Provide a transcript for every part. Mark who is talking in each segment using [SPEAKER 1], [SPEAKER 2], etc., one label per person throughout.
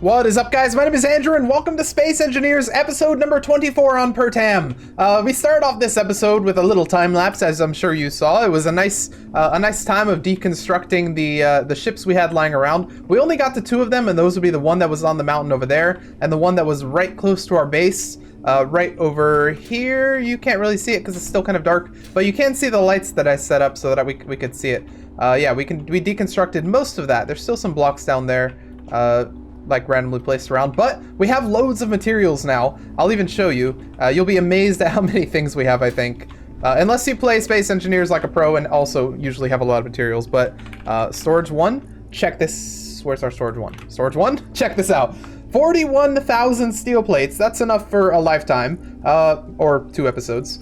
[SPEAKER 1] What is up, guys? My name is Andrew and welcome to Space Engineers episode number 24 on Pertam. We started off this episode with a little time lapse, as I'm sure you saw. It was a nice time of deconstructing the ships we had lying around. We only got to 2 of them, and those would be the one that was on the mountain over there and the one that was right close to our base. Right over here. You can't really see it because it's still kind of dark, but you can see the lights that I set up so that we could see it. Yeah, we deconstructed most of that. There's still some blocks down there, like randomly placed around, but we have loads of materials now. I'll even show you. You'll be amazed at how many things we have, I think. Unless you play Space Engineers like a pro and also usually have a lot of materials, but storage 1, check this. Where's our storage 1? Storage 1? Check this out. 41,000 steel plates. That's enough for a lifetime, or 2 episodes.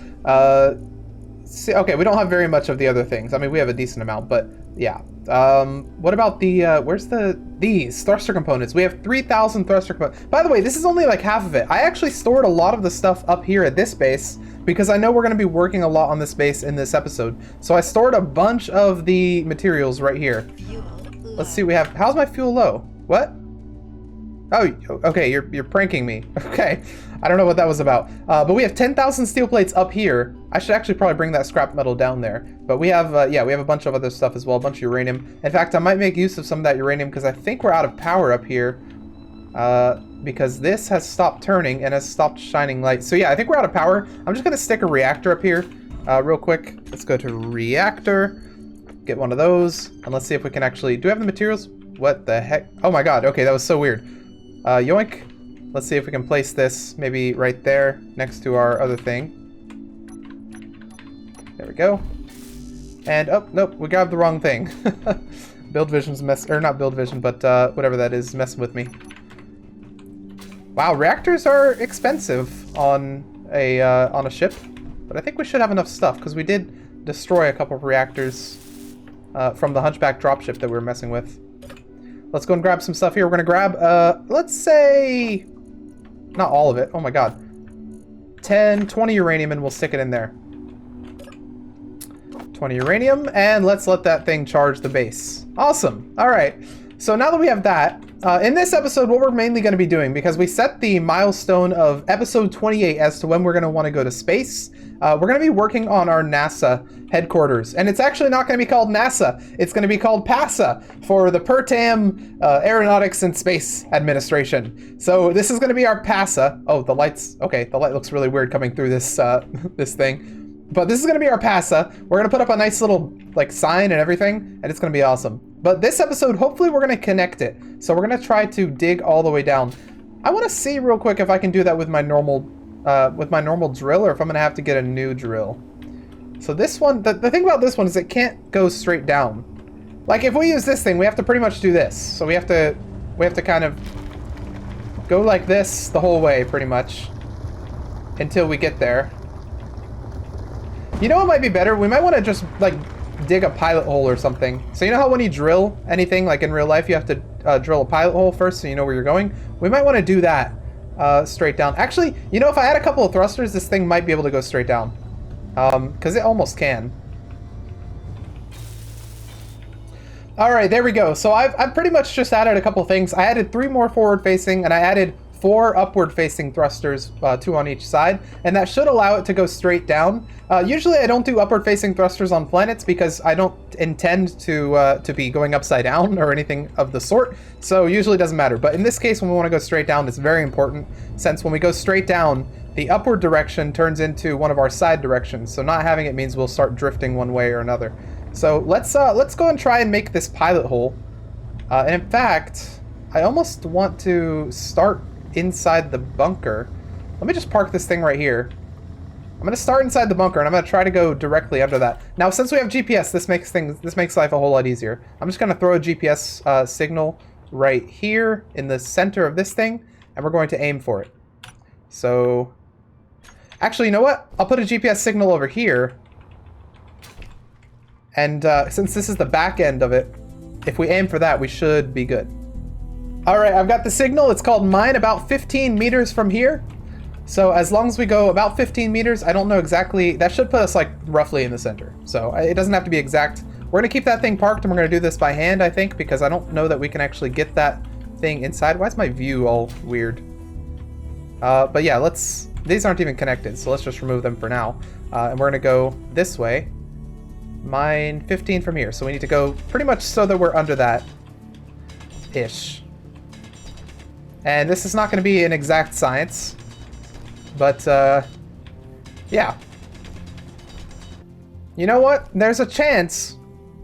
[SPEAKER 1] See, okay, we don't have very much of the other things. I mean, we have a decent amount, but yeah. What about the, where's these thruster components? We have 3,000 thruster components. By the way, this is only like half of it. I actually stored a lot of the stuff up here at this base because I know we're going to be working a lot on this base in this episode. So I stored a bunch of the materials right here. Let's see, we have, how's my fuel low? What? Oh, okay, you're pranking me. Okay, I don't know what that was about. But we have 10,000 steel plates up here. I should actually probably bring that scrap metal down there. But we have, yeah, we have a bunch of other stuff as well, a bunch of uranium. In fact, I might make use of some of that uranium because I think we're out of power up here. Because this has stopped turning and has stopped shining light. So yeah, I think we're out of power. I'm just gonna stick a reactor up here real quick. Let's go to reactor, get one of those, and let's see if we can actually, do we have the materials? What the heck? Oh my God, okay, that was so weird. Yoink. Let's see if we can place this maybe right there next to our other thing. There we go. And, oh, nope, we grabbed the wrong thing. Build Vision's or not Build Vision, but whatever that is messing with me. Wow, reactors are expensive on a ship, but I think we should have enough stuff because we did destroy a couple of reactors from the Hunchback dropship that we were messing with. Let's go and grab some stuff here. We're gonna grab, let's say, not all of it. Oh my God. 10, 20 uranium, and we'll stick it in there. 20 uranium, and let's let that thing charge the base. Awesome. All right. So now that we have that, in this episode, what we're mainly going to be doing, because we set the milestone of episode 28 as to when we're going to want to go to space, we're going to be working on our NASA headquarters. And it's actually not going to be called NASA. It's going to be called PASA, for the Pertam Aeronautics and Space Administration. So this is going to be our PASA. Oh, the lights. Okay, the light looks really weird coming through this, this thing. But this is going to be our PASA. We're going to put up a nice little like sign and everything, and it's going to be awesome. But this episode, hopefully we're going to connect it. So we're going to try to dig all the way down. I want to see real quick if I can do that with my normal drill, or if I'm going to have to get a new drill. So this one, the thing about this one is it can't go straight down. Like if we use this thing, we have to pretty much do this. So we have to kind of go like this the whole way pretty much until we get there. You know what might be better? We might want to just like dig a pilot hole or something. So you know how when you drill anything like in real life, you have to drill a pilot hole first so you know where you're going? We might want to do that straight down. Actually, you know, if I had a couple of thrusters, this thing might be able to go straight down. Because it almost can. All right, there we go. So I've pretty much just added a couple things. I added 3 more forward facing, and I added 4 upward facing thrusters, 2 on each side, and that should allow it to go straight down. Usually I don't do upward facing thrusters on planets because I don't intend to be going upside down or anything of the sort, so usually it doesn't matter. But in this case, when we want to go straight down, it's very important, since when we go straight down, the upward direction turns into one of our side directions, so not having it means we'll start drifting one way or another. So let's go and try and make this pilot hole. And in fact, I almost want to start inside the bunker. Let me just park this thing right here. I'm going to start inside the bunker, and I'm going to try to go directly under that. Now, since we have GPS, this makes life a whole lot easier. I'm just going to throw a GPS signal right here in the center of this thing, and we're going to aim for it. So, actually, you know what? I'll put a GPS signal over here, and since this is the back end of it, if we aim for that, we should be good. All right, I've got the signal. It's called mine, about 15 meters from here. So as long as we go about 15 meters, I don't know exactly, that should put us like roughly in the center. So it doesn't have to be exact. We're gonna keep that thing parked, and we're gonna do this by hand, I think, because I don't know that we can actually get that thing inside. Why is my view all weird? But yeah, these aren't even connected, so let's just remove them for now. And we're gonna go this way. Mine 15 from here, so we need to go pretty much so that we're under that ish. And this is not gonna be an exact science, but yeah. You know what? There's a chance.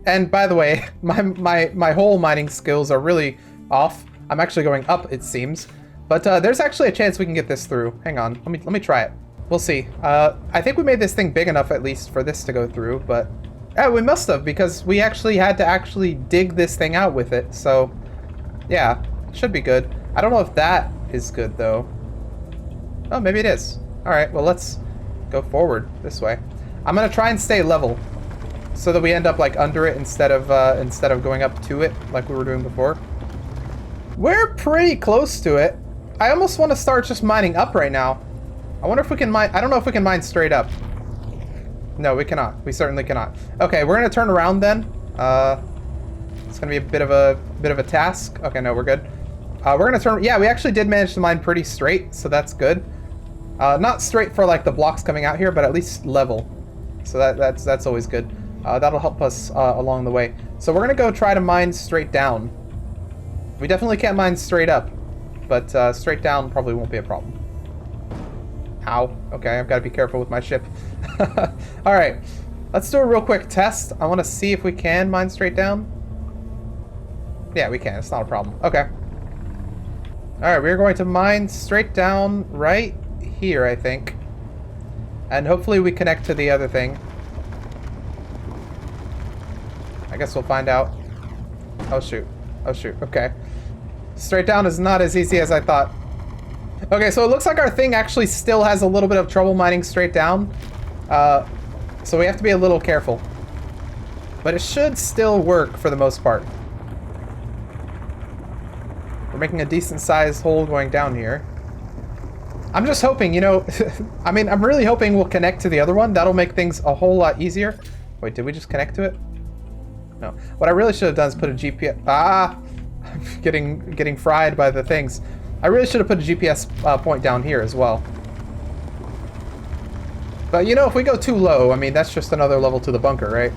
[SPEAKER 1] And by the way, my whole mining skills are really off. I'm actually going up, it seems. But there's actually a chance we can get this through. Hang on, let me try it. We'll see. I think we made this thing big enough at least for this to go through, but yeah, we must have, because we actually had to dig this thing out with it. So yeah, it should be good. I don't know if that is good though. Oh, maybe it is. All right, well, let's go forward this way. I'm gonna try and stay level so that we end up like under it instead of going up to it like we were doing before. We're pretty close to it. I almost want to start just mining up right now. I wonder if we can mine. I don't know if we can mine straight up. No, we cannot. We certainly cannot. Okay, we're gonna turn around then. It's gonna be a bit of a task. Okay, no, we're good. We're gonna turn. Yeah, we actually did manage to mine pretty straight, so that's good. Not straight for like the blocks coming out here, but at least level. So that's always good. That'll help us along the way. So we're gonna go try to mine straight down. We definitely can't mine straight up, but straight down probably won't be a problem. Ow. Okay, I've got to be careful with my ship. All right, let's do a real quick test. I want to see if we can mine straight down. Yeah, we can. It's not a problem. Okay. All right, we're going to mine straight down right here, I think. And hopefully we connect to the other thing. I guess we'll find out. Oh, shoot. Oh, shoot. Okay. Straight down is not as easy as I thought. Okay, so it looks like our thing actually still has a little bit of trouble mining straight down. So we have to be a little careful. But it should still work for the most part. We're making a decent sized hole going down here. I'm just hoping, you know, I mean, I'm really hoping we'll connect to the other one. That'll make things a whole lot easier. Wait, did we just connect to it? No. What I really should have done is put a GPS... Ah! I'm getting fried by the things. I really should have put a GPS point down here as well. But, you know, if we go too low, I mean, that's just another level to the bunker, right?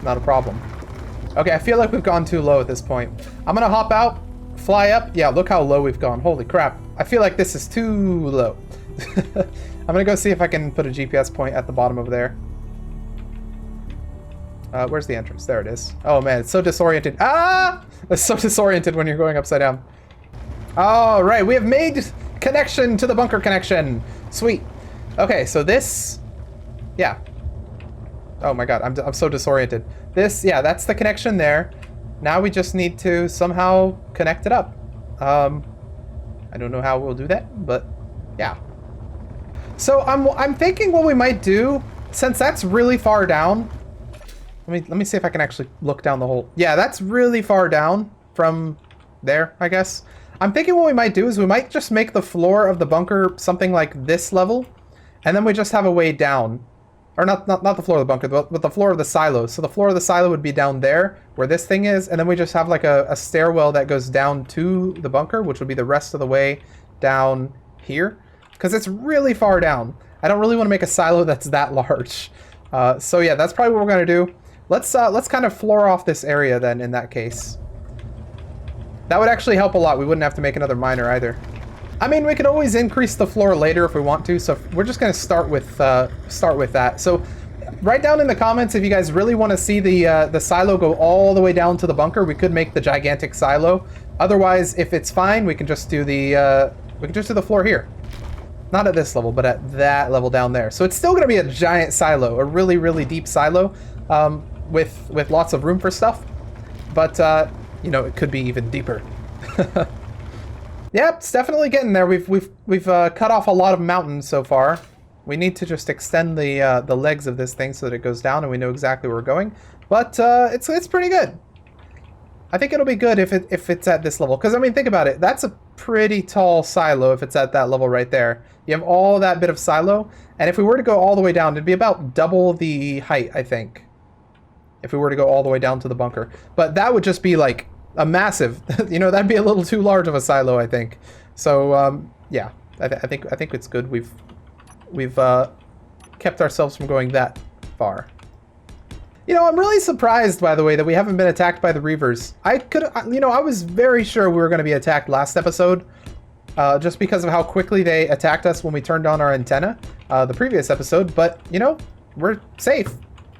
[SPEAKER 1] Not a problem. Okay, I feel like we've gone too low at this point. I'm gonna hop out, fly up. Yeah, look how low we've gone. Holy crap. I feel like this is too low. I'm gonna go see if I can put a GPS point at the bottom over there. Where's the entrance? There it is. Oh man, it's so disoriented. Ah! It's so disoriented when you're going upside down. All right, we have made connection to the bunker connection. Sweet. Okay, so this, yeah. Oh my god, I'm so disoriented. This, yeah, that's the connection there. Now we just need to somehow connect it up. I don't know how we'll do that, but yeah. So I'm thinking what we might do, since that's really far down. Let me see if I can actually look down the hole. Yeah, that's really far down from there, I guess. I'm thinking what we might do is we might just make the floor of the bunker something like this level, and then we just have a way down. Or not the floor of the bunker, but the floor of the silo. So the floor of the silo would be down there, where this thing is, and then we just have like a stairwell that goes down to the bunker, which would be the rest of the way down here. Because it's really far down. I don't really want to make a silo that's that large. So yeah, that's probably what we're going to do. Let's kind of floor off this area then, in that case. That would actually help a lot. We wouldn't have to make another miner either. I mean, we could always increase the floor later if we want to, so we're just going to start with that. So write down in the comments if you guys really want to see the silo go all the way down to the bunker. We could make the gigantic silo. Otherwise, if it's fine, we can just do the floor here. Not at this level, but at that level down there. So it's still going to be a giant silo, a really, really deep silo, with lots of room for stuff. But you know, it could be even deeper. Yep, it's definitely getting there. We've cut off a lot of mountains so far. We need to just extend the legs of this thing so that it goes down and we know exactly where we're going. But it's pretty good. I think it'll be good if it's at this level. Because I mean, think about it. That's a pretty tall silo if it's at that level right there. You have all that bit of silo, and if we were to go all the way down, it'd be about double the height, I think. If we were to go all the way down to the bunker. But that would just be like a massive, you know, that'd be a little too large of a silo, I think. So, yeah, I think it's good. We've kept ourselves from going that far. You know, I'm really surprised, by the way, that we haven't been attacked by the Reavers. You know, I was very sure we were going to be attacked last episode, just because of how quickly they attacked us when we turned on our antenna, the previous episode, but, you know, we're safe.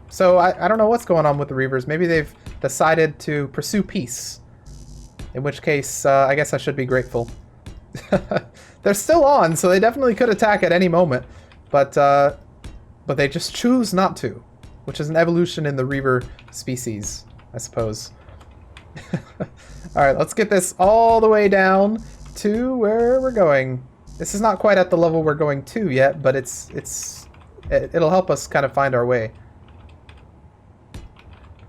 [SPEAKER 1] So I don't know what's going on with the Reavers. Maybe they've decided to pursue peace, in which case, I guess I should be grateful. They're still on, so they definitely could attack at any moment, but they just choose not to. Which is an evolution in the Reaver species, I suppose. Alright, let's get this all the way down to where we're going. This is not quite at the level we're going to yet, but it'll help us kind of find our way.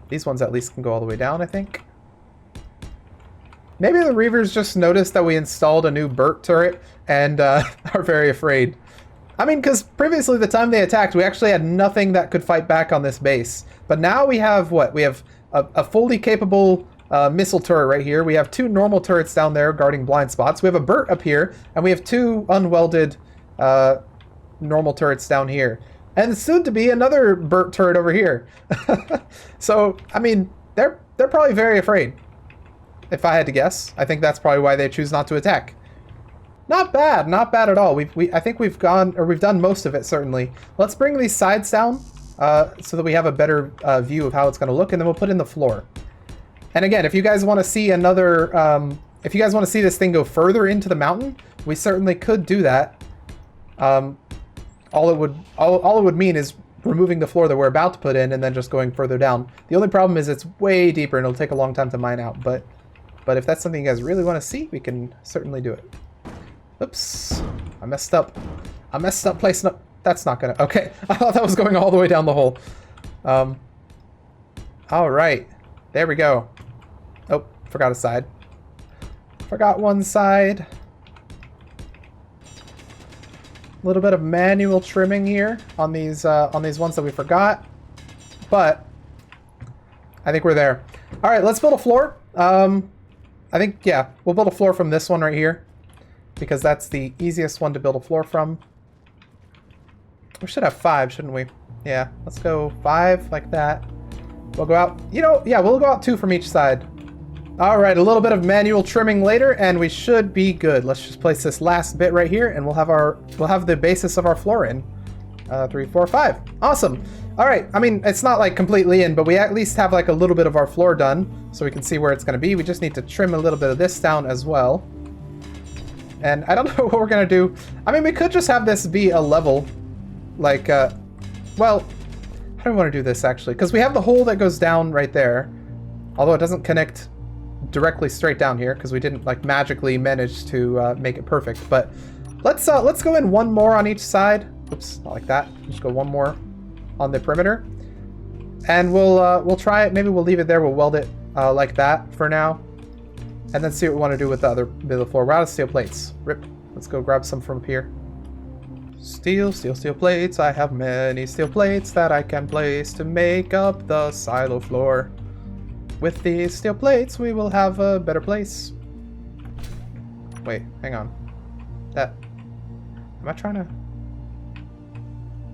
[SPEAKER 1] These ones at least can go all the way down, I think. Maybe the Reavers just noticed that we installed a new Burt turret and are very afraid. I mean, because previously, the time they attacked, we actually had nothing that could fight back on this base. But now we have what? We have a fully capable missile turret right here. We have 2 normal turrets down there guarding blind spots. We have a Burt up here, and we have 2 unwelded normal turrets down here. And soon to be another Burt turret over here. So, I mean, they're probably very afraid. If I had to guess. I think that's probably why they choose not to attack. Not bad at all. I think we've done most of it, certainly. Let's bring these sides down so that we have a better view of how it's going to look, and then we'll put in the floor. And again, if you guys want to see another, if you guys want to see this thing go further into the mountain, we certainly could do that. All it would mean is removing the floor that we're about to put in and then just going further down. The only problem is it's way deeper and it'll take a long time to mine out. But if that's something you guys really want to see, we can certainly do it. Oops, I messed up placing up. That's not gonna, okay. I thought that was going all the way down the hole. All right, there we go. Oh, forgot a side. Forgot one side. A little bit of manual trimming here on these ones that we forgot, but I think we're there. All right, let's build a floor. I think, yeah, we'll build a floor from this one right here, because that's the easiest one to build a floor from. We should have 5, shouldn't we? Yeah, let's go 5 like that. We'll go out, you know, yeah, we'll go out 2 from each side. All right, a little bit of manual trimming later, and we should be good. Let's just place this last bit right here, and we'll have the basis of our floor in. 3, 4, 5. Awesome. All right, I mean, it's not like completely in, but we at least have like a little bit of our floor done, so we can see where it's gonna be. We just need to trim a little bit of this down as well. And I don't know what we're gonna do. I mean, we could just have this be a level, like, well, how do we want to do this actually? Because we have the hole that goes down right there, although it doesn't connect directly straight down here because we didn't like magically manage to make it perfect. But let's go in 1 more on each side. Oops, not like that. Just go 1 more on the perimeter, and we'll try it. Maybe we'll leave it there. We'll weld it like that for now. And then see what we want to do with the other bit of the floor. We're out of steel plates. Rip. Let's go grab some from up here. Steel plates. I have many steel plates that I can place to make up the silo floor. With these steel plates, we will have a better place. Wait, hang on. That. Am I trying to?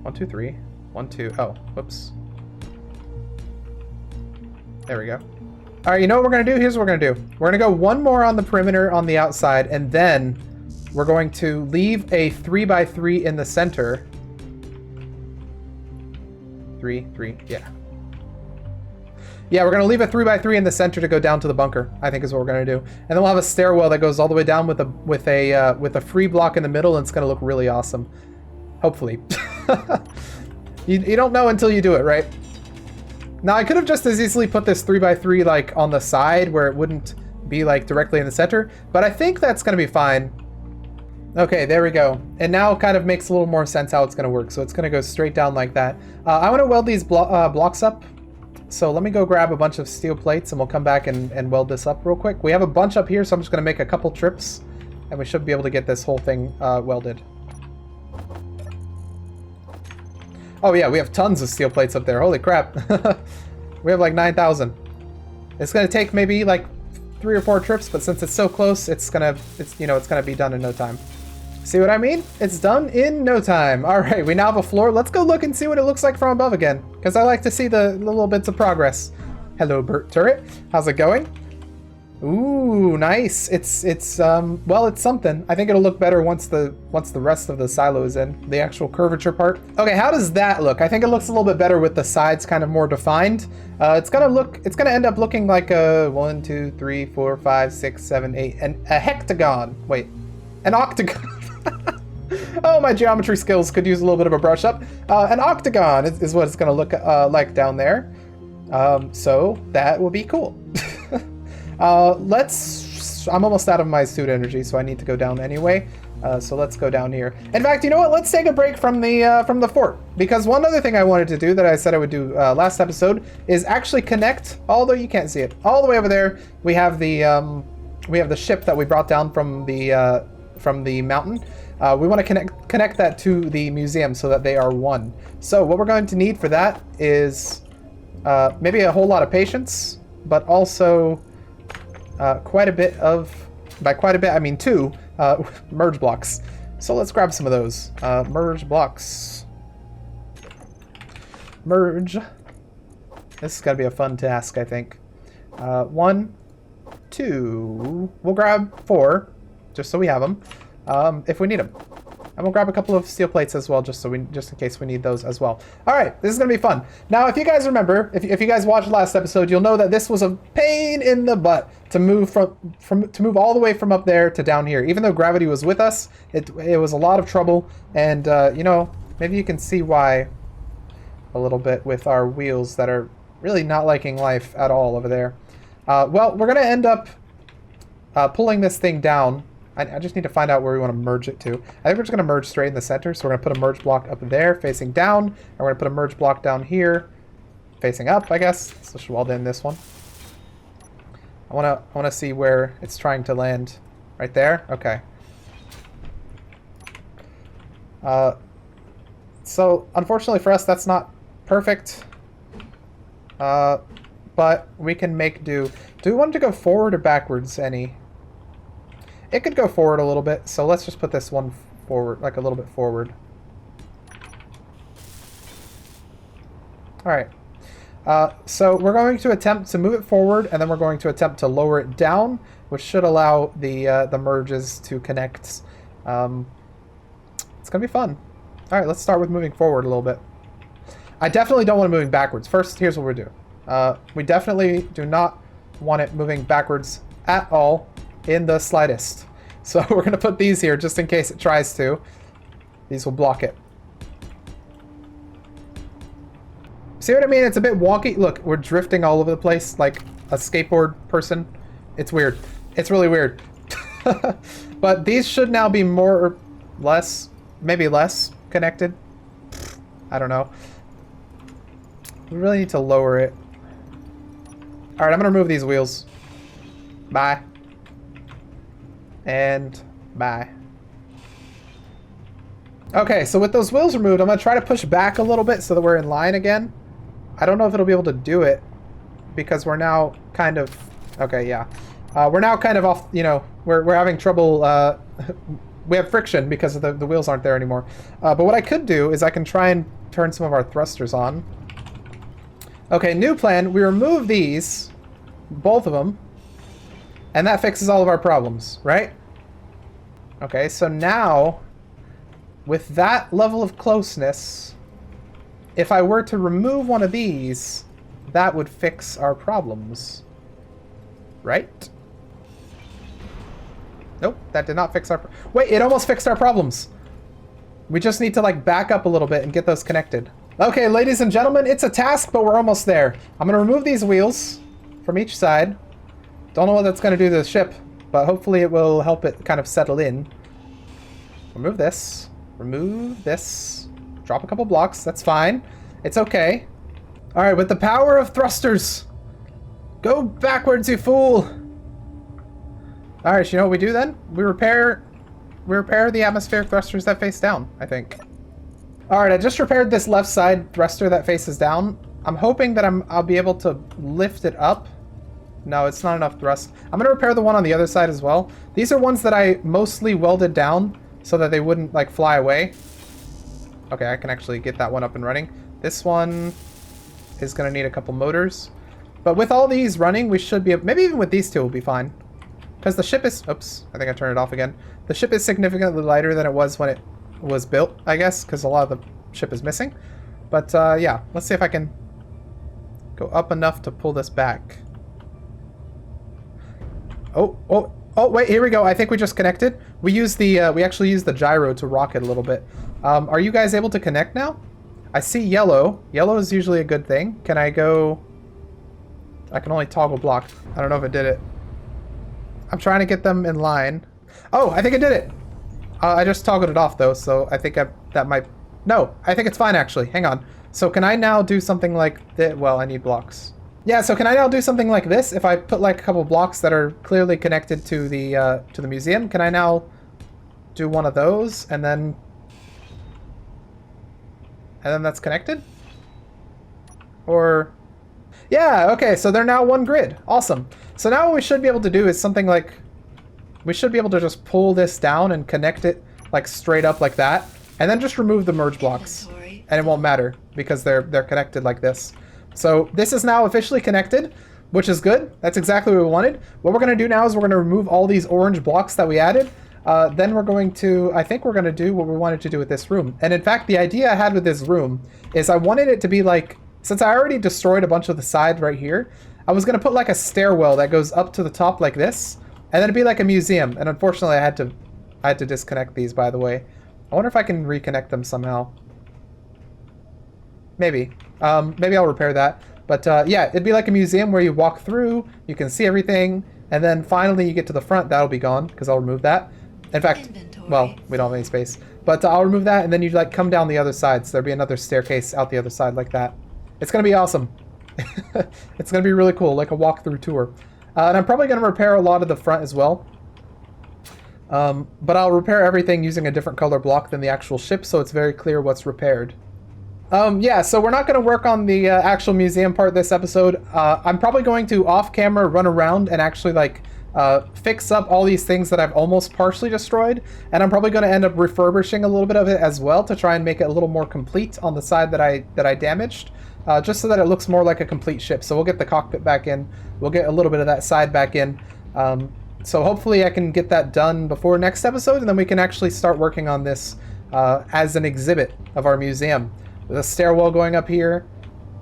[SPEAKER 1] 1, 2, 3. 1, 2. Oh, whoops. There we go. All right, you know what we're going to do? Here's what we're going to do. We're going to go 1 more on the perimeter on the outside, and then we're going to leave a 3x3 in the center. 3, 3, yeah. Yeah, we're going to leave a 3x3 in the center to go down to the bunker, I think is what we're going to do. And then we'll have a stairwell that goes all the way down with a free block in the middle, and it's going to look really awesome. Hopefully. You don't know until you do it, right? Now, I could have just as easily put this 3x3 like on the side where it wouldn't be like directly in the center, but I think that's going to be fine. Okay, there we go. And now it kind of makes a little more sense how it's going to work. So it's going to go straight down like that. I want to weld these blocks up. So let me go grab a bunch of steel plates and we'll come back and weld this up real quick. We have a bunch up here, so I'm just going to make a couple trips and we should be able to get this whole thing welded. Oh yeah, we have tons of steel plates up there. Holy crap. We have like 9,000. It's going to take maybe like 3 or 4 trips, but since it's so close, it's gonna be done in no time. See what I mean? It's done in no time. All right, we now have a floor. Let's go look and see what it looks like from above again, because I like to see the little bits of progress. Hello, Bert Turret. How's it going? Ooh, nice. It's well, it's something. I think it'll look better once the rest of the silo is in, the actual curvature part. Okay, how does that look? I think it looks a little bit better with the sides kind of more defined. It's gonna end up looking like a 1, 2, 3, 4, 5, 6, 7, 8, and a hectagon. Wait, an octagon. Oh, my geometry skills could use a little bit of a brush up. An octagon is what it's gonna look like down there. So that will be cool. I'm almost out of my suit energy, so I need to go down anyway. So let's go down here. In fact, you know what? Let's take a break from the fort, because one other thing I wanted to do that I said I would do last episode is actually connect. Although you can't see it, all the way over there, we have the ship that we brought down from the mountain. We want to connect that to the museum so that they are one. So what we're going to need for that is maybe a whole lot of patience, but also quite a bit of, by quite a bit I mean 2 merge blocks. So let's grab some of those merge blocks. Merge. This is gonna be a fun task, I think. 1, 2. We'll grab 4, just so we have them, if we need them. And we'll grab a couple of steel plates as well, just in case we need those as well. All right, this is gonna be fun. Now, if you guys remember, if you guys watched last episode, you'll know that this was a pain in the butt to move to move all the way from up there to down here. Even though gravity was with us, it was a lot of trouble, and you know, maybe you can see why a little bit with our wheels that are really not liking life at all over there. Well, we're gonna end up pulling this thing down. I just need to find out where we want to merge it to. I think we're just going to merge straight in the center. So we're going to put a merge block up there facing down. And we're going to put a merge block down here facing up, I guess. So we'll weld in this one. I want to see where it's trying to land. Right there? Okay. So unfortunately for us, that's not perfect. But we can make do. Do we want it to go forward or backwards any? It could go forward a little bit, so let's just put this one forward, like a little bit forward. All right. So we're going to attempt to move it forward, and then we're going to attempt to lower it down, which should allow the merges to connect. It's gonna be fun. All right, let's start with moving forward a little bit. I definitely don't want it moving backwards. First, here's what we're doing. We definitely do not want it moving backwards at all. In the slightest. So we're going to put these here just in case it tries to. These will block it. See what I mean? It's a bit wonky. Look, we're drifting all over the place like a skateboard person. It's weird. It's really weird. But these should now be more or less, maybe less connected. I don't know. We really need to lower it. All right, I'm going to remove these wheels. Bye. And bye. Okay, so with those wheels removed, I'm going to try to push back a little bit so that we're in line again. I don't know if it'll be able to do it because we're now kind of... Okay, yeah. We're now kind of off, you know, we're having trouble... we have friction because of the wheels aren't there anymore. But what I could do is I can try and turn some of our thrusters on. Okay, new plan. We remove these, both of them. And that fixes all of our problems, right? Okay, so now, with that level of closeness, if I were to remove one of these, that would fix our problems. Right? Nope, that did not fix our... Wait, it almost fixed our problems. We just need to, like, back up a little bit and get those connected. Okay, ladies and gentlemen, it's a task, but we're almost there. I'm going to remove these wheels from each side. Don't know what that's going to do to the ship, but hopefully it will help it kind of settle in. Remove this. Remove this. Drop a couple blocks. That's fine. It's okay. All right, with the power of thrusters. Go backwards, you fool. All right, you know what we do then? We repair the atmospheric thrusters that face down, I think. All right, I just repaired this left side thruster that faces down. I'm hoping that I'll be able to lift it up No, it's not enough thrust. I'm gonna repair the one on the other side as well. These are ones that I mostly welded down so that they wouldn't like fly away. Okay, I can actually get that one up and running. This one is gonna need a couple motors. But with all these running, we should be, maybe even with these two we'll be fine. Because the ship is, oops, I think I turned it off again. The ship is significantly lighter than it was when it was built, I guess, because a lot of the ship is missing. But yeah, let's see if I can go up enough to pull this back. Oh, wait, here we go. I think we just connected. We actually used the gyro to rock it a little bit. Are you guys able to connect now? I see yellow. Yellow is usually a good thing. Can I go? I can only toggle block. I don't know if it did it. I'm trying to get them in line. Oh, I think it did it. I just toggled it off though, so I think that might... No, I think it's fine actually. Hang on. So can I now do something like that? Well, I need blocks. Yeah, so can I now do something like this? If I put like a couple blocks that are clearly connected to the museum, can I now do one of those and then that's connected? Or... Yeah, okay, so they're now one grid. Awesome. So now what we should be able to do is something like... We should be able to just pull this down and connect it like straight up like that. And then just remove the merge blocks. And it won't matter because they're connected like this. So this is now officially connected, which is good. That's exactly what we wanted. What we're going to do now is we're going to remove all these orange blocks that we added. Then we're going to... I think we're going to do what we wanted to do with this room. And in fact, the idea I had with this room is I wanted it to be like... Since I already destroyed a bunch of the side right here, I was going to put like a stairwell that goes up to the top like this, and then it'd be like a museum. And unfortunately, I had to disconnect these, by the way. I wonder if I can reconnect them somehow. Maybe. Maybe I'll repair that. But yeah, it'd be like a museum where you walk through, you can see everything, and then finally you get to the front. That'll be gone, because I'll remove that. In fact, well, we don't have any space. But I'll remove that, and then you like come down the other side, so there'll be another staircase out the other side like that. It's going to be awesome. It's going to be really cool, like a walkthrough tour. And I'm probably going to repair a lot of the front as well. But I'll repair everything using a different color block than the actual ship, so it's very clear what's repaired. Yeah, so we're not going to work on the actual museum part this episode. I'm probably going to, off-camera, run around and actually, like, fix up all these things that I've almost partially destroyed. And I'm probably going to end up refurbishing a little bit of it as well to try and make it a little more complete on the side that I damaged. Just so that it looks more like a complete ship. So we'll get the cockpit back in. We'll get a little bit of that side back in. So hopefully I can get that done before next episode, and then we can actually start working on this as an exhibit of our museum. With a stairwell going up here,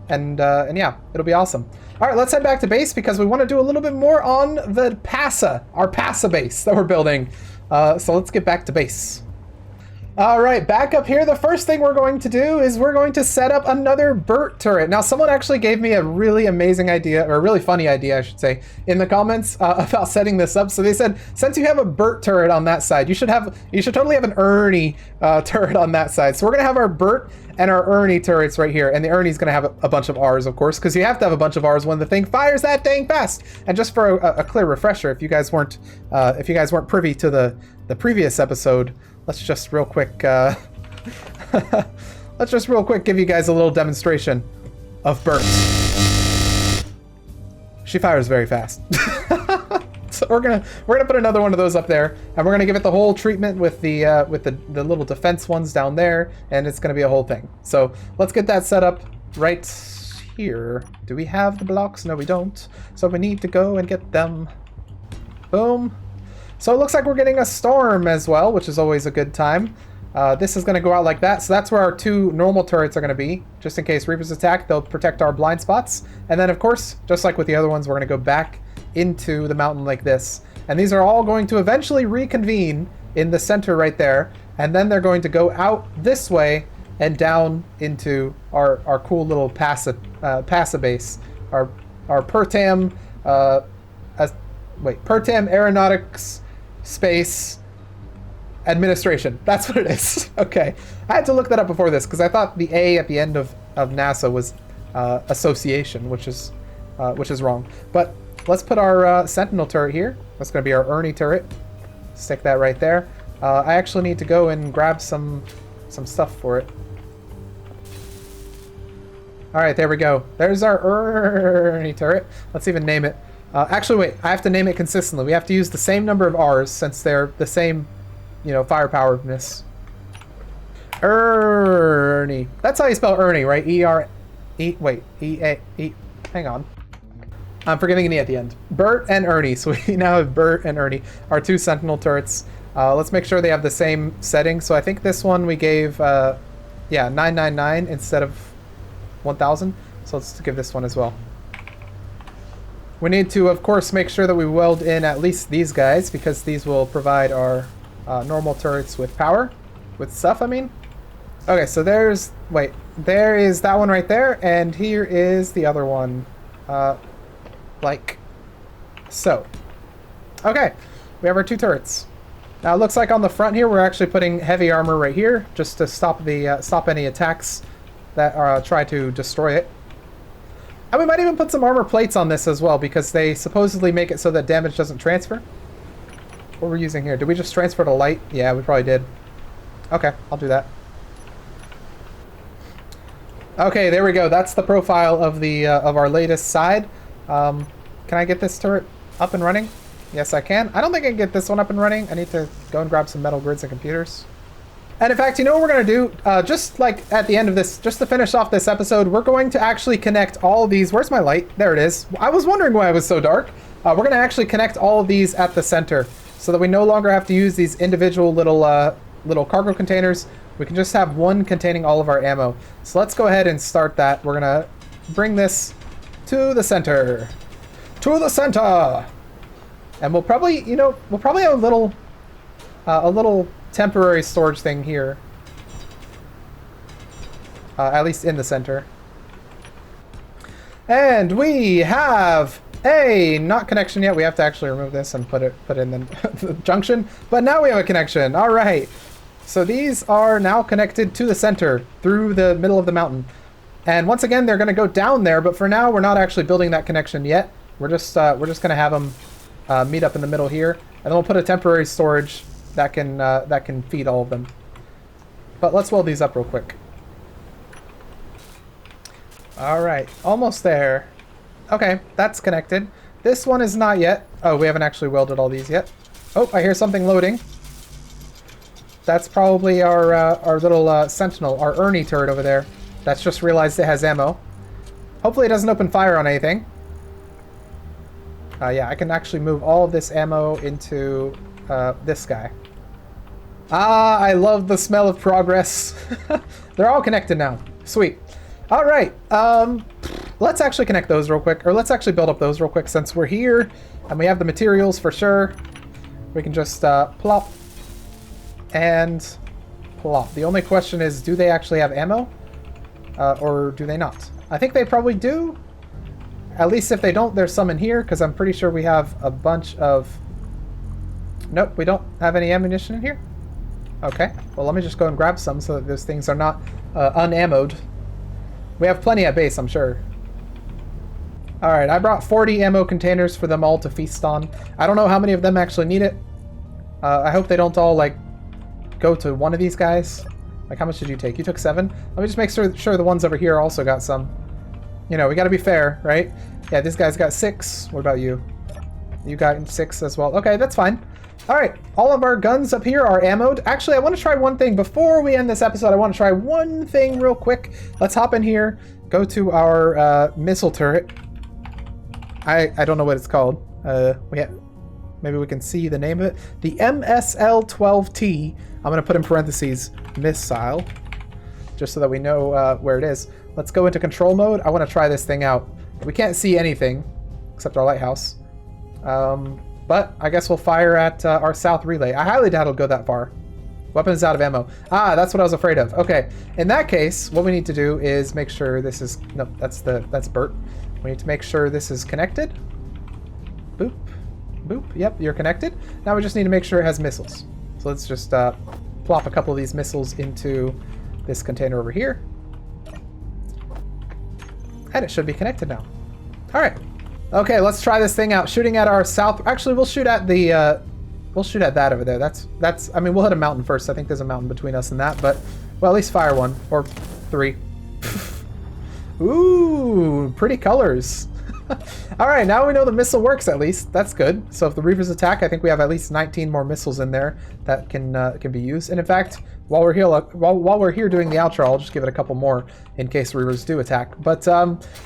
[SPEAKER 1] and yeah, it'll be awesome. All right, let's head back to base because we want to do a little bit more on the PASA, our PASA base that we're building. So let's get back to base. All right, back up here, the first thing we're going to do is we're going to set up another Burt turret. Now, someone actually gave me a really amazing idea, or a really funny idea, I should say, in the comments about setting this up. So they said, since you have a Burt turret on that side, you should totally have an Ernie turret on that side. So we're gonna have our Burt and our Ernie turrets right here, and the Ernie's gonna have a bunch of R's, of course, because you have to have a bunch of R's when the thing fires that dang fast. And just for a clear refresher, if you guys weren't privy to the previous episode, let's just real quick give you guys a little demonstration of Burt. She fires very fast. So we're gonna put another one of those up there, and we're gonna give it the whole treatment with the little defense ones down there, and it's gonna be a whole thing. So let's get that set up right here. Do we have the blocks? No, we don't. So we need to go and get them. Boom. So it looks like we're getting a storm as well, which is always a good time. This is going to go out like that. So that's where our two normal turrets are going to be. Just in case Reapers attack, they'll protect our blind spots. And then, of course, just like with the other ones, we're going to go back into the mountain like this. And these are all going to eventually reconvene in the center right there. And then they're going to go out this way and down into our cool little PASA base. Our Pertam, Pertam Aeronautics Space Administration. That's what it is. Okay. I had to look that up before this because I thought the A at the end of NASA was association, which is wrong. But let's put our Sentinel turret here. That's going to be our Ernie turret. Stick that right there. I actually need to go and grab some stuff for it. All right, there we go. There's our Ernie turret. Let's even name it. Actually, wait. I have to name it consistently. We have to use the same number of R's since they're the same, you know, firepower-ness. Ernie. That's how you spell Ernie, right? Wait. E-A-E. Hang on. I'm forgetting an E at the end. Bert and Ernie. So we now have Bert and Ernie, our two Sentinel turrets. Let's make sure they have the same setting. So I think this one we gave, yeah, 999 instead of 1000. So let's give this one as well. We need to, of course, make sure that we weld in at least these guys, because these will provide our normal turrets with power. With stuff, I mean. Okay, so there's... Wait. There is that one right there, and here is the other one. Like so. Okay, we have our two turrets. Now it looks like on the front here we're actually putting heavy armor right here, just to stop the stop any attacks that try to destroy it. And we might even put some armor plates on this as well, because they supposedly make it so that damage doesn't transfer. What we're using here, did we just transfer to light? Yeah, we probably did. Okay, I'll do that. Okay, there we go. That's the profile of the of our latest side. Can I get this turret up and running? Yes, I can. I don't think I can get this one up and running. I need to go and grab some metal grids and computers. And in fact, you know what we're going to do? Just like at the end of this, just to finish off this episode, we're going to actually connect all of these. Where's my light? There it is. I was wondering why it was so dark. We're going to actually connect all of these at the center so that we no longer have to use these individual little cargo containers. We can just have one containing all of our ammo. So let's go ahead and start that. We're going to bring this to the center. To the center! And we'll probably, you know, we'll probably have a little temporary storage thing here. At least in the center. And we have a not connection yet. We have to actually remove this and put in the junction. But now we have a connection. All right. So these are now connected to the center through the middle of the mountain. And once again, they're going to go down there. But for now, we're not actually building that connection yet. We're just going to have them meet up in the middle here, and then we'll put a temporary storage that can feed all of them. But let's weld these up real quick. All right, almost there. Okay, that's connected. This one is not yet. Oh, we haven't actually welded all these yet. Oh, I hear something loading. That's probably our little Sentinel, our Ernie turret over there. That's just realized it has ammo. Hopefully it doesn't open fire on anything. Yeah, I can actually move all of this ammo into this guy. Ah, I love the smell of progress. They're all connected now. Sweet. All right. Let's actually connect those real quick, or let's actually build up those real quick since we're here and we have the materials for sure. We can just plop and plop. The only question is, do they actually have ammo or do they not? I think they probably do. At least if they don't, there's some in here, because I'm pretty sure we have a bunch of... Nope, we don't have any ammunition in here? Okay, well let me just go and grab some so that those things are not unammoed. We have plenty at base, I'm sure. Alright, I brought 40 ammo containers for them all to feast on. I don't know how many of them actually need it. I hope they don't all, like, go to one of these guys. Like, how much did you take? You took 7? Let me just make sure the ones over here also got some. You know, we gotta be fair, right? Yeah, this guy's got 6. What about you? You got 6 as well. Okay, that's fine. All right, all of our guns up here are ammoed. Actually, I want to try one thing. Before we end this episode, I want to try one thing real quick. Let's hop in here, go to our missile turret. I don't know what it's called. Maybe we can see the name of it. The MSL-12T. I'm going to put in parentheses, missile, just so that we know where it is. Let's go into control mode. I want to try this thing out. We can't see anything except our lighthouse. But I guess we'll fire at our south relay. I highly doubt it'll go that far. Weapons out of ammo. Ah, that's what I was afraid of. Okay, in that case, what we need to do is make sure this is... Nope, that's Bert. We need to make sure this is connected. Boop. Boop. Yep, you're connected. Now we just need to make sure it has missiles. So let's just plop a couple of these missiles into this container over here. And it should be connected now. All right. Okay, let's try this thing out. Shooting at our south... Actually, we'll shoot at the... We'll shoot at that over there. That's... I mean, we'll hit a mountain first. I think there's a mountain between us and that, but... Well, at least fire one. Or 3. Ooh, pretty colors. All right, now we know the missile works at least. That's good. So if the Reavers attack, I think we have at least 19 more missiles in there that can be used. And in fact, while we're here doing the outro, I'll just give it a couple more in case Reavers do attack. But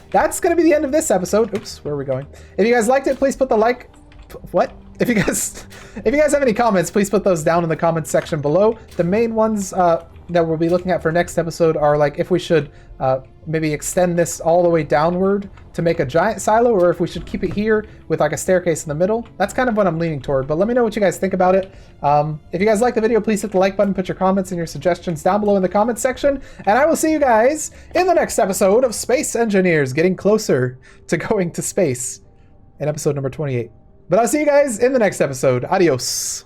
[SPEAKER 1] that's going to be the end of this episode. Oops, where are we going? If you guys liked it, please put the like. What? If you guys have any comments, please put those down in the comments section below. The main ones that we'll be looking at for next episode are like if we should maybe extend this all the way downward to make a giant silo, or if we should keep it here with like a staircase in the middle. That's kind of what I'm leaning toward, but let me know what you guys think about it. If you guys like the video, please hit the like button, put your comments and your suggestions down below in the comments section, and I will see you guys in the next episode of Space Engineers, getting closer to going to space in episode number 28. But I'll see you guys in the next episode. Adios.